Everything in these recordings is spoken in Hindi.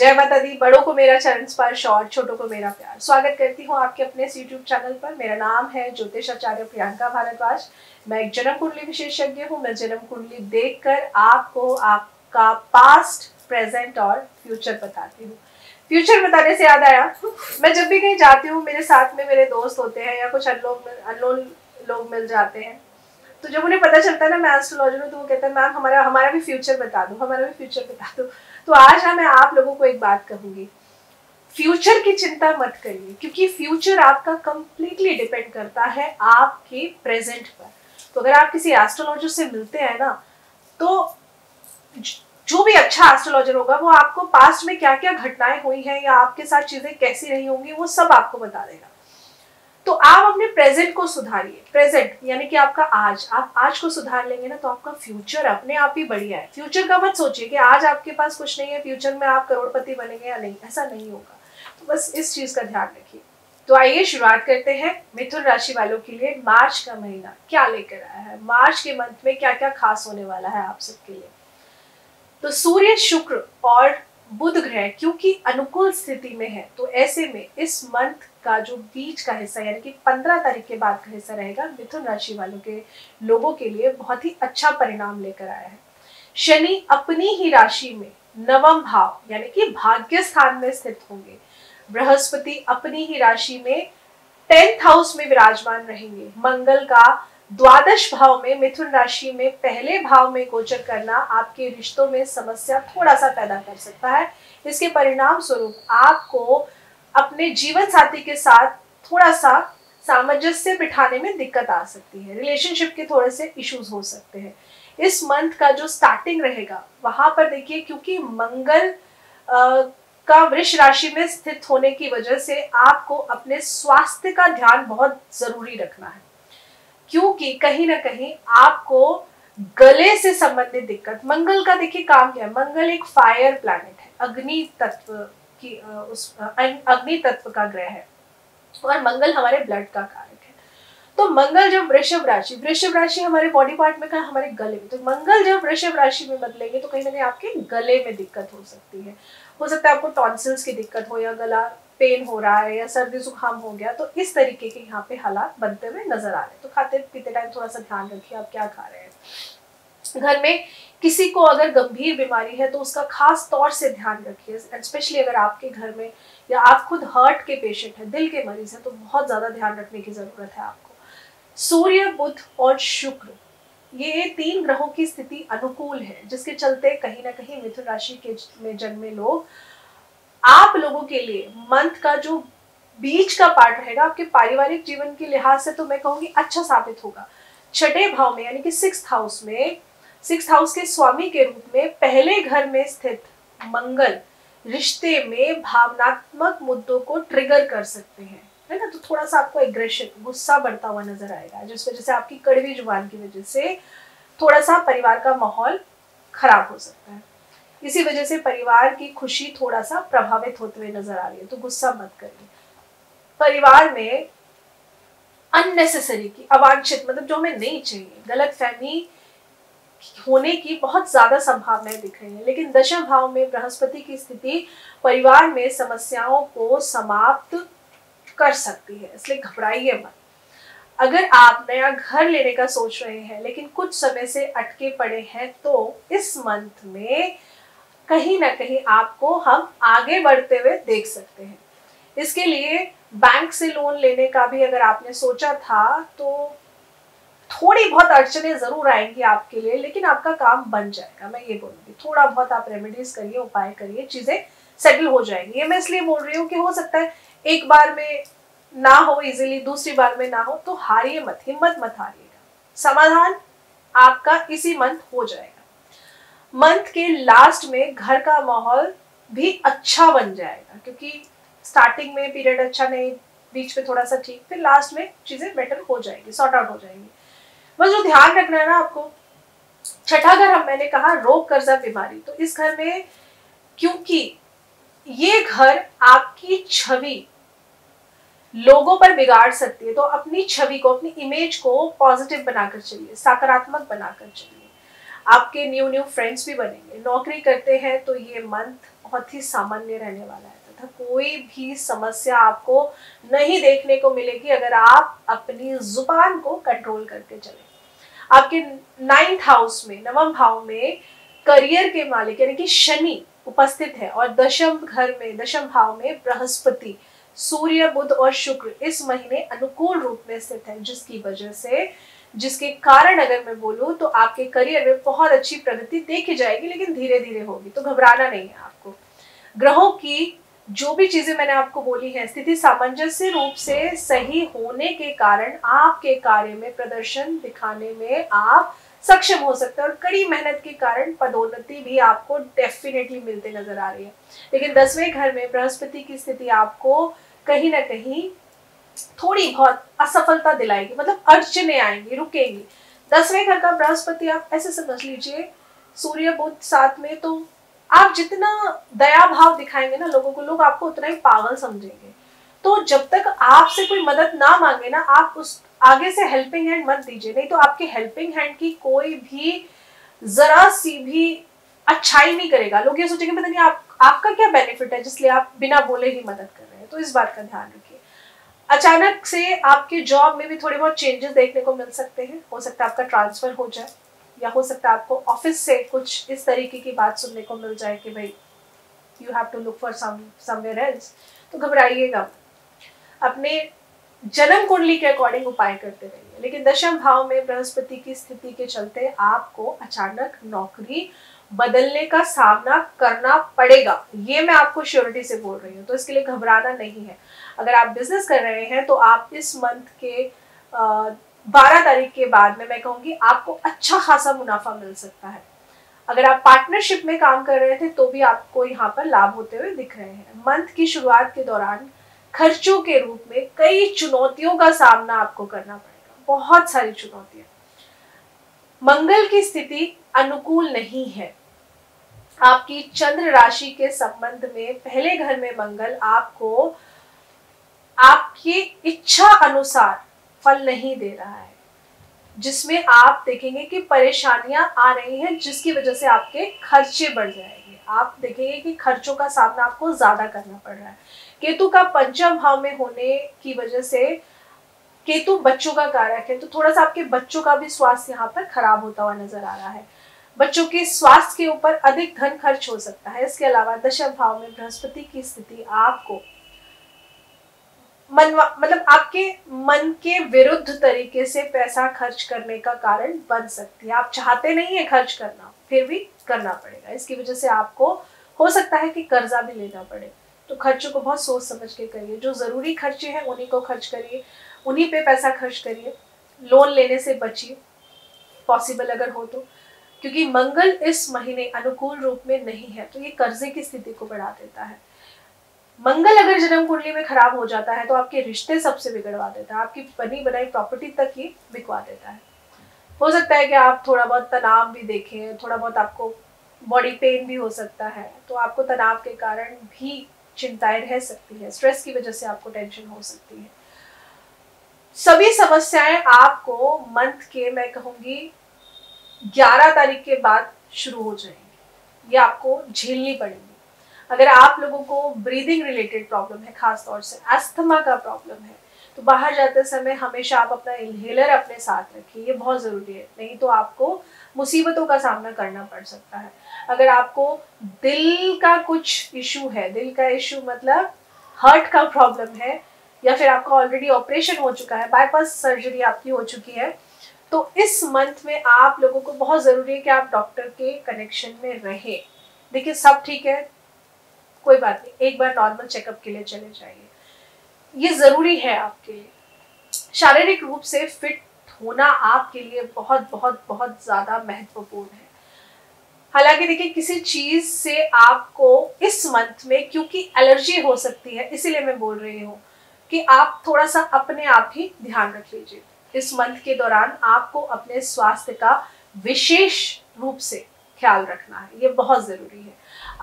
जय माता दी। बड़ों को मेरा चरण स्पर्श और छोटों को मेरा प्यार। स्वागत करती हूँ आपके अपने इस YouTube चैनल पर। मेरा नाम है ज्योतिष आचार्य प्रियंका भारद्वाज। मैं एक जन्म कुंडली विशेषज्ञ हूँ। मैं जन्म कुंडली देखकर आपको आपका पास्ट, प्रेजेंट और फ्यूचर बताती हूँ। फ्यूचर बताने से याद आया, मैं जब भी कहीं जाती हूँ मेरे साथ में मेरे दोस्त होते हैं या कुछ अननोन लोग मिल जाते हैं, तो जब उन्हें पता चलता है ना मैं एस्ट्रोलॉजर हूँ, तो वो कहते हैं मैम हमारा भी फ्यूचर बता दो, हमारा भी फ्यूचर बता दो। तो आज ना मैं आप लोगों को एक बात कहूंगी, फ्यूचर की चिंता मत करिए, क्योंकि फ्यूचर आपका कंप्लीटली डिपेंड करता है आपके प्रेजेंट पर। तो अगर आप किसी एस्ट्रोलॉजर से मिलते हैं ना, तो जो भी अच्छा एस्ट्रोलॉजर होगा वो आपको पास्ट में क्या क्या घटनाएं हुई हैं या आपके साथ चीजें कैसी रही होंगी वो सब आपको बता देगा। तो आप अपने प्रेजेंट को सुधारिए। प्रेजेंट यानी कि आपका आज, आप आज को सुधार लेंगे ना तो आपका फ्यूचर अपने आप ही बढ़िया है। फ्यूचर का मत सोचिए कि आज आपके पास कुछ नहीं है, फ्यूचर में आप करोड़पति बनेंगे या नहीं, ऐसा नहीं होगा। तो बस इस चीज का ध्यान रखिए। तो आइए शुरुआत करते हैं मिथुन राशि वालों के लिए मार्च का महीना क्या लेकर आया है। मार्च के मंथ में क्या क्या खास होने वाला है आप सबके लिए। तो सूर्य, शुक्र और बुध ग्रह क्योंकि अनुकूल स्थिति में है, तो ऐसे में इस मंथ का जो बीच का हिस्सा यानी कि 15 तारीख के बाद का हिस्सा रहेगा, मिथुन राशि वालों के लोगों के लिए बहुत ही अच्छा परिणाम लेकर आया है। शनि अपनी ही राशि में नवम भाव यानी कि भाग्य स्थान में स्थित होंगे। बृहस्पति अपनी ही राशि में 10th हाउस में विराजमान रहेंगे। मंगल का द्वादश भाव में मिथुन राशि में पहले भाव में गोचर करना आपके रिश्तों में समस्या थोड़ा सा पैदा कर सकता है। इसके परिणाम स्वरूप आपको अपने जीवन साथी के साथ थोड़ा सा सामंजस्य बिठाने में दिक्कत आ सकती है। रिलेशनशिप के थोड़े से इश्यूज हो सकते हैं। इस मंथ का जो स्टार्टिंग रहेगा वहां पर देखिए, क्योंकि मंगल का वृष राशि में स्थित होने की वजह से आपको अपने स्वास्थ्य का ध्यान बहुत जरूरी रखना है, क्योंकि कहीं ना कहीं आपको गले से संबंधित दिक्कत। मंगल का देखिए काम क्या है, मंगल एक फायर प्लैनेट है, अग्नि तत्व की अग्नि तत्व का ग्रह है और मंगल हमारे ब्लड का कारक है। तो मंगल जब वृषभ राशि हमारे बॉडी पार्ट में, हमारे गले में, तो मंगल जब वृषभ राशि में बदलेंगे तो कहीं ना कहीं आपके गले में दिक्कत हो सकती है। हो सकता है आपको टॉन्सिल्स की दिक्कत हो या गला पेन हो रहा है या सर्दी जुकाम हो गया, तो इस तरीके के यहाँ पे हालात बनते हुए नजर आ रहे हैं। तो खाते पीते टाइम थोड़ा सा ध्यान रखिए आप क्या खा रहे हैं। घर में किसी को अगर गंभीर बीमारी है तो उसका खास तौर से ध्यान रखिए, स्पेशली अगर आपके घर में या आप खुद हार्ट के पेशेंट हैं, दिल के मरीज हैं, तो बहुत ज्यादा ध्यान रखने की जरूरत है आपको। सूर्य, बुध और शुक्र ये 3 ग्रहों की स्थिति अनुकूल है, जिसके चलते कहीं ना कहीं मिथुन राशि के में जन्मे लोग, आप लोगों के लिए मंथ का जो बीच का पार्ट रहेगा आपके पारिवारिक जीवन के लिहाज से तो मैं कहूंगी अच्छा साबित होगा। 6ठे भाव में यानी कि 6th हाउस में, 6th हाउस के स्वामी के रूप में पहले घर में स्थित मंगल रिश्ते में भावनात्मक मुद्दों को ट्रिगर कर सकते हैं, है ना। तो थोड़ा सा आपको एग्रेशन, गुस्सा बढ़ता हुआ नजर आएगा, जिस वजह से आपकी कड़वी जुबान की वजह से थोड़ा सा परिवार का माहौल खराब हो सकता है। इसी वजह से परिवार की खुशी थोड़ा सा प्रभावित होते हुए नजर आ रही है, तो गुस्सा मत करिए। परिवार में अननेसेसरी की अवांछित, मतलब जो हमें नहीं चाहिए, गलतफहमी होने की बहुत ज्यादा संभावनाएं दिख रही हैं। लेकिन दशम भाव में बृहस्पति की स्थिति परिवार में समस्याओं को समाप्त कर सकती है, इसलिए घबराइए मत। अगर आप नया घर लेने का सोच रहे हैं लेकिन कुछ समय से अटके पड़े हैं, तो इस मंथ में कहीं ना कहीं आपको हम आगे बढ़ते हुए देख सकते हैं। इसके लिए बैंक से लोन लेने का भी अगर आपने सोचा था तो थोड़ी बहुत अड़चने जरूर आएंगी आपके लिए, लेकिन आपका काम बन जाएगा। मैं ये बोलूंगी थोड़ा बहुत आप रेमेडीज करिए, उपाय करिए, चीजें सेटल हो जाएंगी। ये मैं इसलिए बोल रही हूँ कि हो सकता है एक बार में ना हो इजीली, दूसरी बार में ना हो, तो हारिए मत, हिम्मत मत हारिएगा। समाधान आपका इसी मंथ हो जाएगा। मंथ के लास्ट में घर का माहौल भी अच्छा बन जाएगा, क्योंकि स्टार्टिंग में पीरियड अच्छा नहीं, बीच में थोड़ा सा ठीक, फिर लास्ट में चीजें बेटर हो जाएंगी, सॉर्ट आउट हो जाएंगी। बस जो ध्यान रखना है ना आपको, 6ठा घर मैंने कहा रोग, कर्जा, बीमारी, तो इस घर में क्योंकि ये घर आपकी छवि लोगों पर बिगाड़ सकती है, तो अपनी छवि को, अपनी इमेज को पॉजिटिव बनाकर चलिए, सकारात्मक बनाकर चलिए। आपके न्यू फ्रेंड्स भी बनेंगे। नौकरी करते हैं तो ये मंथ बहुत ही सामान्य रहने वाला है तथा कोई भी समस्या आपको नहीं देखने को मिलेगी अगर आप अपनी जुबान को कंट्रोल करके चलें। आपके 9th हाउस में, नवम भाव में करियर के मालिक यानी कि शनि उपस्थित है और दशम घर में, दशम भाव में बृहस्पति, सूर्य, बुध और शुक्र इस महीने अनुकूल रूप में स्थित है, जिसकी वजह से, जिसके कारण अगर मैं बोलूं तो आपके करियर में बहुत अच्छी प्रगति देखी जाएगी, लेकिन धीरे धीरे होगी, तो घबराना नहीं है आपको। ग्रहों की जो भी चीजें मैंने आपको बोली है, स्थिति सामंजस्य रूप से सही होने के कारण आपके कार्य में प्रदर्शन दिखाने में आप सक्षम हो सकते हैं और कड़ी मेहनत के कारण पदोन्नति भी आपको डेफिनेटली मिलते नजर आ रही है। लेकिन 10वें घर में बृहस्पति की स्थिति आपको कहीं ना कहीं थोड़ी बहुत असफलता दिलाएगी, मतलब अड़चने आएंगी, रुकेंगी। 10वें घर का बृहस्पति आप ऐसे समझ लीजिए, सूर्य बुध साथ में, तो आप जितना दया भाव दिखाएंगे ना लोगों को, लोग आपको उतना ही पागल समझेंगे। तो जब तक आपसे कोई मदद ना मांगे ना, आप उस आगे से हेल्पिंग हैंड मत दीजिए, नहीं तो आपकी हेल्पिंग हैंड की कोई भी जरा सी भी अच्छाई नहीं करेगा। लोग ये सोचेंगे पता नहीं आपका क्या बेनिफिट है जिसलिए आप बिना बोले ही मदद कर रहे हैं। तो इस बात का ध्यान रखिए। अचानक से आपके जॉब में भी थोड़े बहुत चेंजेस देखने को मिल सकते हैं। हो सकता है आपका ट्रांसफर हो जाए, या हो सकता है आपको ऑफिस से कुछ इस तरीके की बात सुनने को मिल जाए कि भाई you have to look for somewhere else. तो घबराइएगा, अपने जन्म कुंडली के अकॉर्डिंग उपाय करते रहिए। लेकिन दशम भाव में बृहस्पति की स्थिति के चलते आपको अचानक नौकरी बदलने का सामना करना पड़ेगा, ये मैं आपको श्योरिटी से बोल रही हूँ। तो इसके लिए घबराना नहीं है। अगर आप बिजनेस कर रहे हैं तो आप इस मंथ के 12 तारीख के बाद में मैं कहूँगी आपको अच्छा खासा मुनाफा मिल सकता है। अगर आप पार्टनरशिप में काम कर रहे थे तो भी आपको यहाँ पर लाभ होते हुए दिख रहे हैं। मंथ की शुरुआत के दौरान खर्चों के रूप में कई चुनौतियों का सामना आपको करना पड़ेगा, बहुत सारी चुनौतियां। मंगल की स्थिति अनुकूल नहीं है। आपकी चंद्र राशि के संबंध में पहले घर में मंगल आपको आपकी इच्छा अनुसार फल नहीं दे रहा है, जिसमें आप देखेंगे कि परेशानियां आ रही हैं, जिसकी वजह से आपके खर्चे बढ़ जाएंगे। आप देखेंगे कि खर्चों का सामना आपको ज्यादा करना पड़ रहा है। केतु का पंचम भाव में होने की वजह से, केतु बच्चों का कारक है, तो थोड़ा सा आपके बच्चों का भी स्वास्थ्य यहाँ पर खराब होता हुआ नजर आ रहा है। बच्चों के स्वास्थ्य के ऊपर अधिक धन खर्च हो सकता है। इसके अलावा दशम भाव में बृहस्पति की स्थिति आपको मतलब आपके मन के विरुद्ध तरीके से पैसा खर्च करने का कारण बन सकती है। आप चाहते नहीं है खर्च करना, फिर भी करना पड़ेगा। इसकी वजह से आपको हो सकता है कि कर्जा भी लेना पड़े। तो खर्चों को बहुत सोच समझ के करिए। जो जरूरी खर्चे हैं उन्हीं को खर्च करिए, उन्हीं पे पैसा खर्च करिए। लोन लेने से बचिए पॉसिबल अगर हो तो, क्योंकि मंगल इस महीने अनुकूल रूप में नहीं है, तो ये कर्जे की स्थिति को बढ़ा देता है। मंगल अगर जन्म कुंडली में खराब हो जाता है तो आपके रिश्ते सबसे बिगड़वा देता है, आपकी बनी बनाई प्रॉपर्टी तक ही बिकवा देता है। हो सकता है कि आप थोड़ा बहुत तनाव भी देखें, थोड़ा बहुत आपको बॉडी पेन भी हो सकता है, तो आपको तनाव के कारण भी चिंताएं रह सकती है। स्ट्रेस की वजह से आपको टेंशन हो सकती है। सभी समस्याएं आपको मंथ के मैं कहूंगी 11 तारीख के बाद शुरू हो जाएंगी, ये आपको झेलनी पड़ेगी। अगर आप लोगों को ब्रीदिंग रिलेटेड प्रॉब्लम है, खास तौर से अस्थमा का प्रॉब्लम है, तो बाहर जाते समय हमेशा आप अपना इनहेलर अपने साथ रखिए, ये बहुत जरूरी है, नहीं तो आपको मुसीबतों का सामना करना पड़ सकता है। अगर आपको दिल का कुछ इशू है, दिल का इशू मतलब हार्ट का प्रॉब्लम है, या फिर आपका ऑलरेडी ऑपरेशन हो चुका है, बाईपास सर्जरी आपकी हो चुकी है, तो इस मंथ में आप लोगों को बहुत जरूरी है कि आप डॉक्टर के कनेक्शन में रहें। देखिए सब ठीक है, कोई बात नहीं, एक बार नॉर्मल चेकअप के लिए चले जाइए, ये जरूरी है आपके लिए। शारीरिक रूप से फिट होना आपके लिए बहुत बहुत बहुत ज्यादा महत्वपूर्ण है। हालांकि देखिए किसी चीज से आपको इस मंथ में क्योंकि एलर्जी हो सकती है, इसीलिए मैं बोल रही हूँ कि आप थोड़ा सा अपने आप ही ध्यान रख लीजिए। इस मंथ के दौरान आपको अपने स्वास्थ्य का विशेष रूप से ख्याल रखना है, ये बहुत जरूरी है।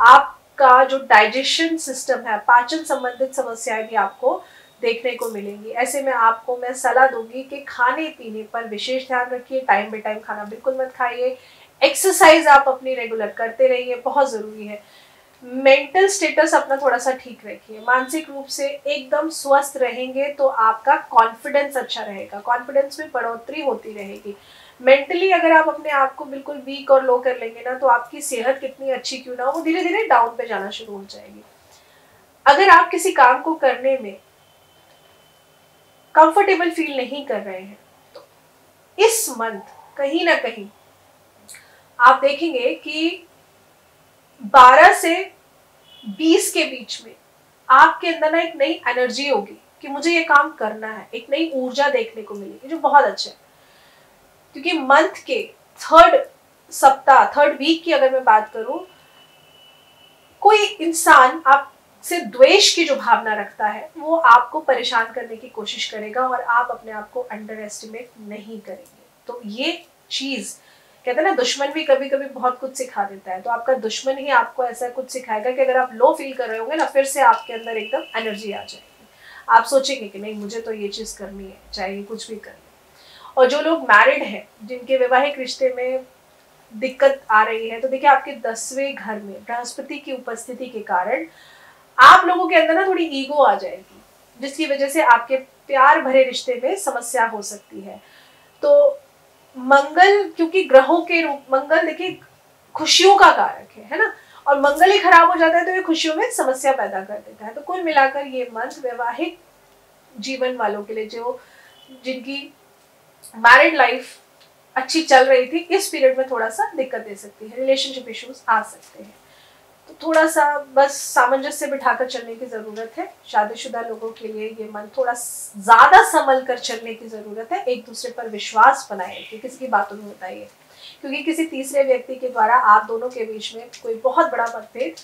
आपका जो डाइजेशन सिस्टम है, पाचन संबंधित समस्याएं भी आपको देखने को मिलेंगी। ऐसे में आपको मैं सलाह दूंगी कि खाने पीने पर विशेष ध्यान रखिए, टाइम बे टाइम खाना बिल्कुल मत खाइए। एक्सरसाइज आप अपनी रेगुलर करते रहिए, बहुत ज़रूरी है। मेंटल स्टेटस अपना थोड़ा सा ठीक रखिए, मानसिक रूप से एकदम स्वस्थ रहेंगे तो आपका कॉन्फिडेंस अच्छा रहेगा, कॉन्फिडेंस में बढ़ोतरी होती रहेगी। मेंटली अगर आप अपने आप को बिल्कुल वीक और लो कर लेंगे ना, तो आपकी सेहत कितनी अच्छी क्यों ना हो, वो धीरे धीरे डाउन पे जाना शुरू हो जाएगी। अगर आप किसी काम को करने में कंफर्टेबल फील नहीं कर रहे हैं, तो इस मंथ कहीं ना कहीं आप देखेंगे कि 12 से 20 के बीच में आपके अंदर ना एक नई एनर्जी होगी कि मुझे ये काम करना है, एक नई ऊर्जा देखने को मिलेगी, जो बहुत अच्छा है। क्योंकि मंथ के थर्ड वीक की अगर मैं बात करूं, कोई इंसान आपसे द्वेष की जो भावना रखता है वो आपको परेशान करने की कोशिश करेगा और आप अपने आप को अंडर एस्टिमेट नहीं करेंगे। तो ये चीज कहते हैं ना, दुश्मन भी कभी कभी बहुत कुछ सिखा देता है। तो आपका दुश्मन ही आपको ऐसा कुछ सिखाएगा कि अगर आप लो फील कर रहे होंगे ना, फिर से आपके अंदर एकदम एनर्जी आ जाएगी, आप सोचेंगे कि नहीं मुझे तो ये चीज करनी है, चाहे ये कुछ भी कर ले। और जो लोग मैरिड हैं, जिनके वैवाहिक रिश्ते में दिक्कत आ रही है, तो देखिए आपके 10वें घर में बृहस्पति की उपस्थिति के कारण आप लोगों के अंदर ना थोड़ी ईगो आ जाएगी, जिसकी वजह से आपके प्यार भरे रिश्ते में समस्या हो सकती है। तो मंगल, क्योंकि ग्रहों के रूप, मंगल देखिए खुशियों का कारक है ना, और मंगल ही खराब हो जाता है तो ये खुशियों में समस्या पैदा कर देता है। तो कुल मिलाकर ये मंथ वैवाहिक जीवन वालों के लिए, जो जिनकी मैरिड लाइफ अच्छी चल रही थी, इस पीरियड में थोड़ा सा दिक्कत दे सकती है, रिलेशनशिप इश्यूज आ सकते हैं। तो थोड़ा सा बस सामंजस्य बिठाकर चलने की जरूरत है। शादीशुदा लोगों के लिए ये मन थोड़ा ज्यादा संभल कर चलने की जरूरत है। एक दूसरे पर विश्वास बनाए रखिए, किसी की बातों में बताइए, क्योंकि किसी तीसरे व्यक्ति के द्वारा आप दोनों के बीच में कोई बहुत बड़ा मतभेद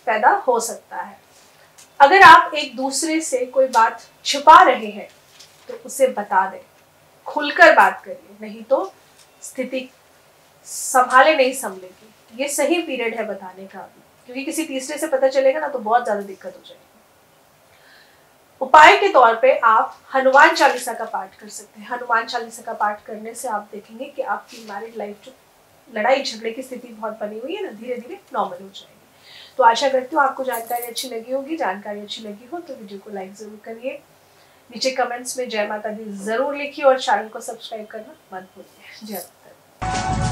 पैदा हो सकता है। अगर आप एक दूसरे से कोई बात छुपा रहे हैं तो उसे बता दें, खुलकर बात करिए, नहीं तो स्थिति संभाले नहीं संभलेगी। ये सही पीरियड है बताने का अभी, क्योंकि किसी तीसरे से पता चलेगा ना तो बहुत ज्यादा दिक्कत हो जाएगी। उपाय के तौर पे आप हनुमान चालीसा का पाठ कर सकते हैं। हनुमान चालीसा का पाठ करने से आप देखेंगे कि आपकी मैरिड लाइफ जो लड़ाई झगड़े की स्थिति बहुत बनी हुई है ना, धीरे धीरे नॉर्मल हो जाएगी। तो आशा करती हूँ आपको जानकारी अच्छी लगी होगी। जानकारी अच्छी लगी हो तो वीडियो को लाइक जरूर करिए, नीचे कमेंट्स में जय माता दी जरूर लिखिए और चैनल को सब्सक्राइब करना मत भूलिए। जय माता दी।